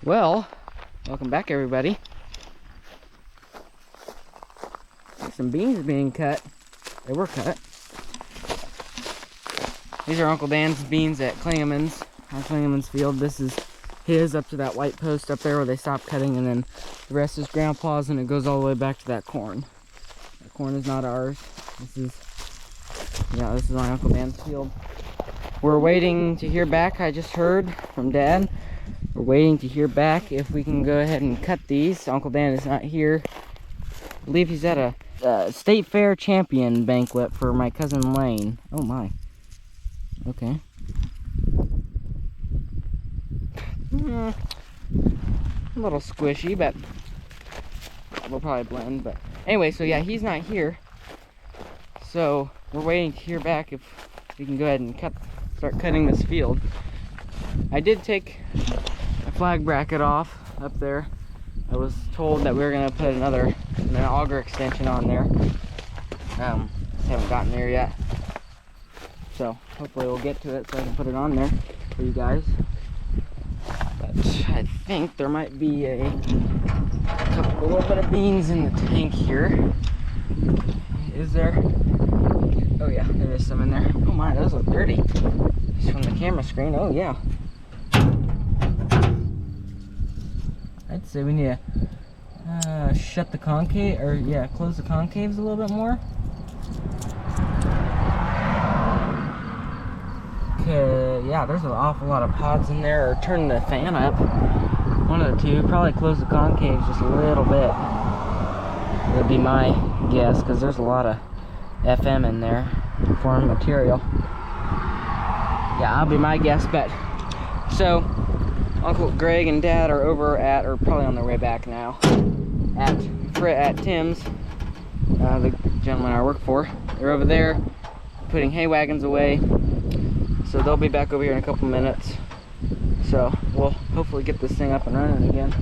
Well, welcome back everybody. Some beans being cut. They were cut. These are Uncle Dan's beans at Klingeman's, on Klingeman's field. This is his up to that white post up there where they stopped cutting, and then the rest is Grandpa's, and it goes all the way back to that corn. That corn is not ours. This is on Uncle Dan's field. We're waiting to hear back. I just heard from Dad. We're waiting to hear back if we can go ahead and cut these. Uncle Dan is not here. I believe he's at a state fair champion banquet for my cousin Lane. Oh my. Okay. A little squishy, but we'll probably blend. But anyway, so yeah, he's not here. So we're waiting to hear back if we can go ahead and start cutting this field. I did take a flag bracket off up there. I was told that we were gonna put an auger extension on there. Just haven't gotten there yet. So hopefully we'll get to it so I can put it on there for you guys. But I think there might be a little bit of beans in the tank here. Is there? Oh yeah, there is some in there. Oh my, those look dirty. Just from the camera screen. Oh yeah. I'd say we need to shut the concave, or yeah, close the concaves a little bit more. Okay, yeah, there's an awful lot of pods in there, or turn the fan up. One of the two. Probably close the concaves just a little bit. That'd be my guess, because there's a lot of FM in there, foreign material. Yeah, that'll be my guess, but so Uncle Greg and Dad are over at, or probably on their way back now, at Tim's, the gentleman I work for. They're over there putting hay wagons away, so they'll be back over here in a couple minutes. So we'll hopefully get this thing up and running again.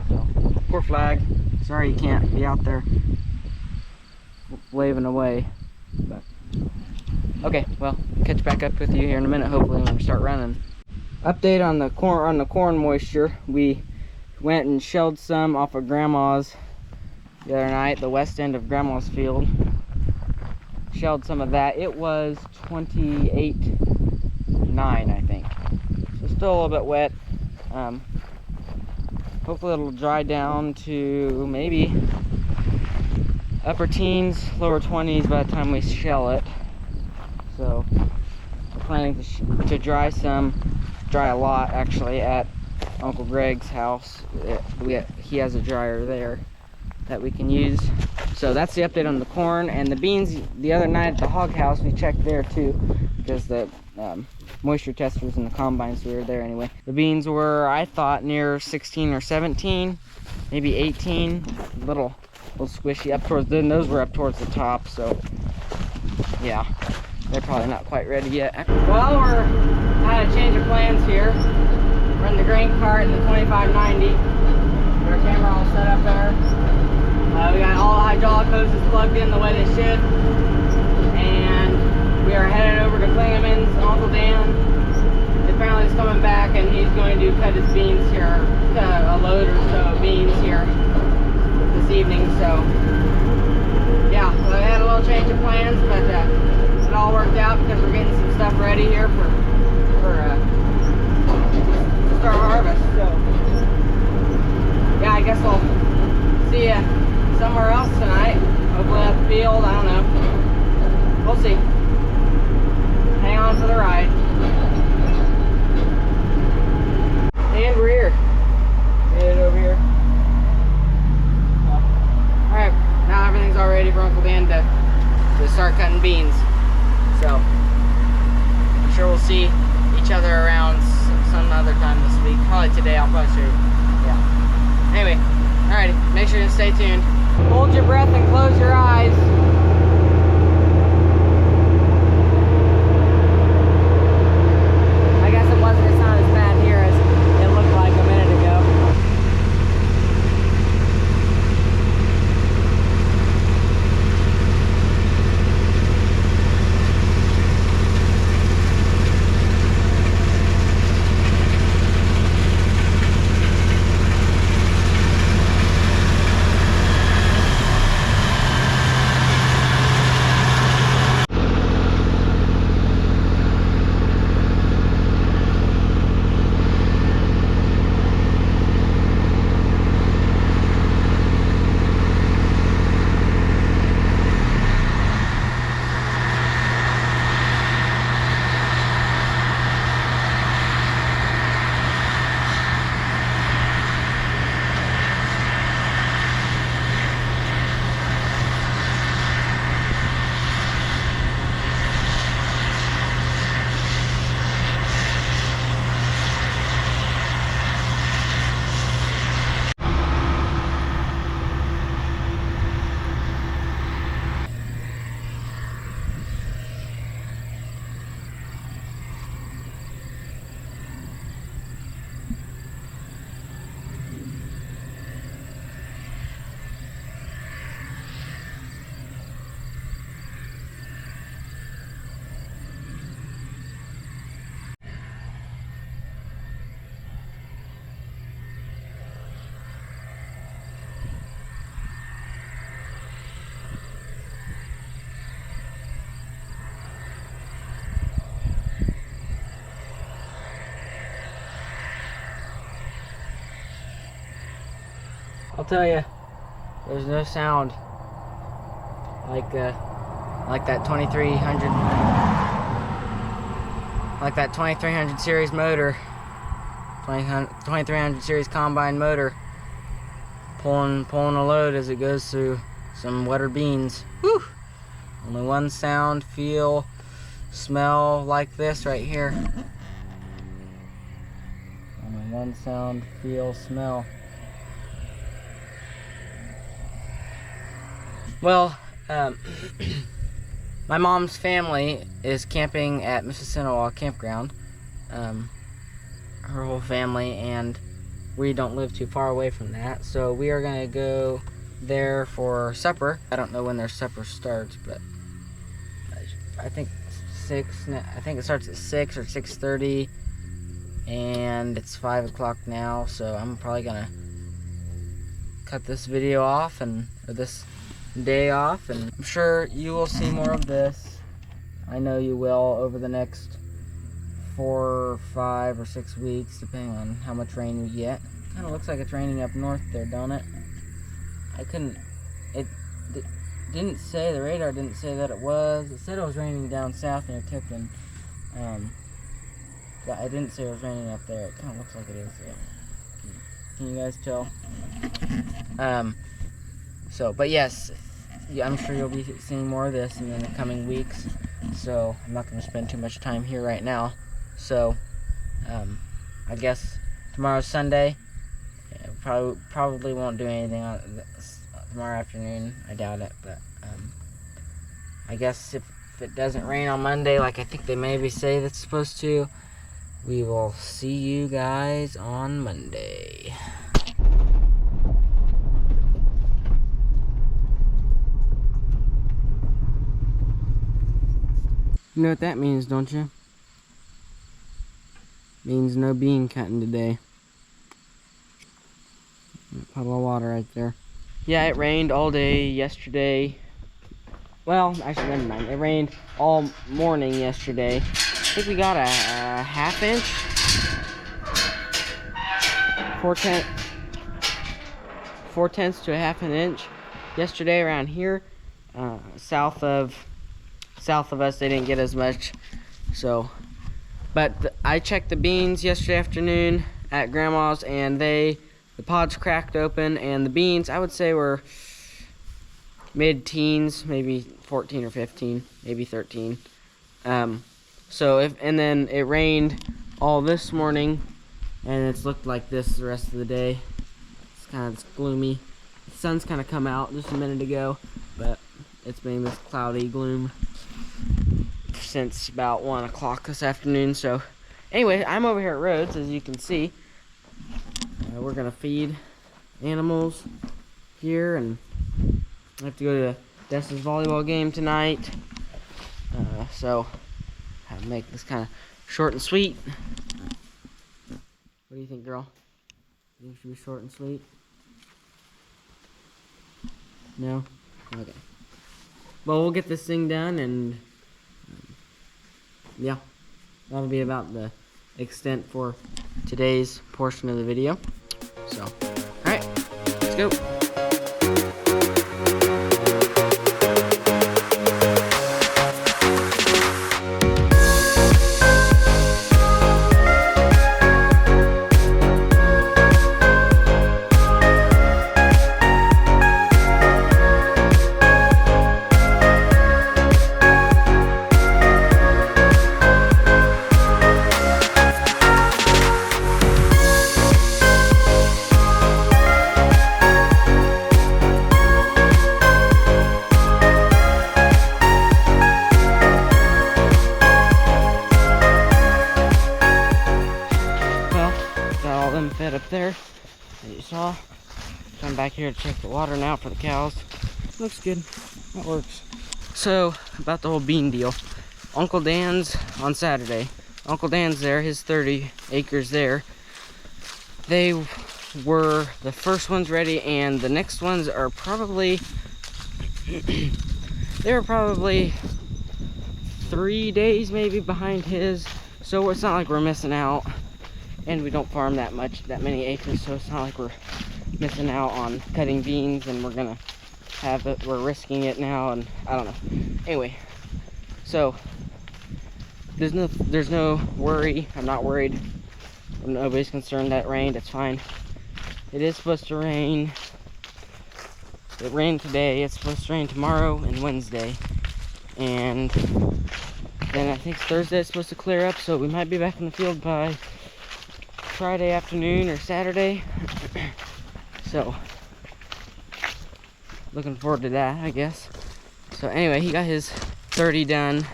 So, poor flag. Sorry you can't be out there waving away. But okay, well, catch back up with you here in a minute, hopefully, when we start running. Update on the corn moisture. We went and shelled some off of Grandma's the other night, the west end of Grandma's field. Shelled some of that. It was 28.9, I think. So still a little bit wet. Hopefully it'll dry down to maybe upper teens, lower 20s by the time we shell it. So we're planning to dry a lot actually at Uncle Greg's house. He has a dryer there that we can use. So that's the update on the corn. And the beans, the other night at the hog house, we checked there too, because the moisture testers in the combine, so we were there anyway. The beans were, I thought, near 16 or 17, maybe 18, a little squishy up towards, then those were up towards the top, so yeah, they're probably not quite ready yet. Well, we're had a change of plans here. We're in the grain cart in the 2590. Got our camera all set up there. We got all the hydraulic hoses plugged in the way they should. And we are headed over to Klingeman's. Uncle Dan apparently is coming back, and he's going to cut his beans here, a load or so of beans here this evening. So yeah, we had a little change of plans, but it all worked out because we're getting some stuff ready here for start harvest. So yeah, I guess we'll see you somewhere else tonight. Hopefully at the field. I don't know. We'll see. Hang on for the ride. And we're here. Headed over here. Alright, now everything's all ready for Uncle Dan to start cutting beans. So I'm sure we'll see each other around some other time this week. Probably today. I'll probably show you. Yeah. Anyway, alrighty. Make sure to stay tuned. Hold your breath and close your eyes. I guess it wasn't. It's not as bad here as it looked like a minute ago. I'll tell you, there's no sound like that 2300, like that 2300 series motor, 2300 series combine motor, pulling a load as it goes through some wetter beans. Whew! Only one sound, feel, smell like this right here. Only one sound, feel, smell. Well, my mom's family is camping at Mississinawa Campground. Her whole family, and we don't live too far away from that, so we are gonna go there for supper. I don't know when their supper starts, but I think 6. I think it starts at 6 or 6:30, and it's 5 o'clock now. So I'm probably gonna cut this video off or this day off, and I'm sure you will see more of this. I know you will over the next 4 or 5 or 6 weeks, depending on how much rain we get. Kind of looks like it's raining up north there, don't it? It didn't say, the radar didn't say that it was. It said it was raining down south near Tipton. I didn't say it was raining up there. It kind of looks like it is. Can you guys tell? But yes, I'm sure you'll be seeing more of this in the coming weeks. So I'm not going to spend too much time here right now. So I guess tomorrow's Sunday. Probably won't do anything on tomorrow afternoon. I doubt it, but I guess if it doesn't rain on Monday, like I think they maybe say that's supposed to, we will see you guys on Monday. You know what that means, don't you? Means no bean cutting today. Puddle of water right there. Yeah, it rained all day yesterday. Well, actually, never mind. It rained all morning yesterday. I think we got a half inch. 4/10 to a half an inch yesterday around here. South of us, they didn't get as much. So, but I checked the beans yesterday afternoon at Grandma's, and the pods cracked open, and the beans, I would say, were mid-teens, maybe 14 or 15, maybe 13. And then it rained all this morning, and it's looked like this the rest of the day. It's gloomy. The sun's kind of come out just a minute ago, but it's been this cloudy gloom since about 1 o'clock this afternoon. So anyway, I'm over here at Rhodes, as you can see. We're gonna feed animals here, and I have to go to Dessa's volleyball game tonight. So I'll make this kind of short and sweet. What do you think, girl? You think it should be short and sweet? No? Okay. Well, we'll get this thing done, and yeah, that'll be about the extent for today's portion of the video. So, alright, let's go. Fed up there that you saw. Come back here to check the water now for the cows. Looks good. That works. So about the whole bean deal. Uncle Dan's on Saturday. Uncle Dan's there, his 30 acres there. They were the first ones ready, and the next ones are probably they were probably 3 days maybe behind his. So it's not like we're missing out. And we don't farm that many acres, so it's not like we're missing out on cutting beans, and we're gonna have it, we're risking it now, and I don't know. Anyway, so there's no worry. I'm not worried. Nobody's concerned that it rained. It's fine. It is supposed to rain. It rained today. It's supposed to rain tomorrow and Wednesday, and then I think Thursday it's supposed to clear up, so we might be back in the field by Friday afternoon or Saturday. So looking forward to that, I guess. So anyway, he got his 30 done,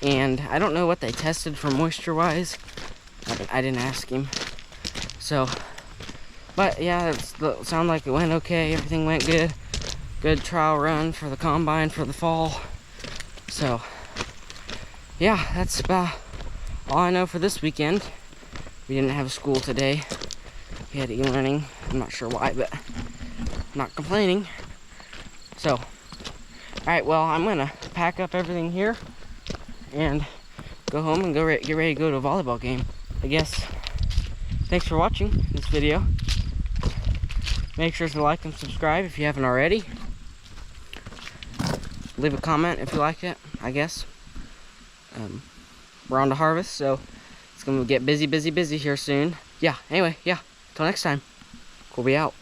and I don't know what they tested for moisture wise. I didn't ask him. So, but yeah, it sounded like it went okay. Everything went good. Good trial run for the combine for the fall. So yeah, that's about all I know for this weekend. We didn't have school today. We had e-learning. I'm not sure why, but I'm not complaining. So, alright, well, I'm gonna pack up everything here and go home and get ready to go to a volleyball game, I guess. Thanks for watching this video. Make sure to like and subscribe if you haven't already. Leave a comment if you like it, I guess. We're on to harvest, so it's gonna get busy here soon. Yeah, anyway, yeah. Till next time. Kolbe out.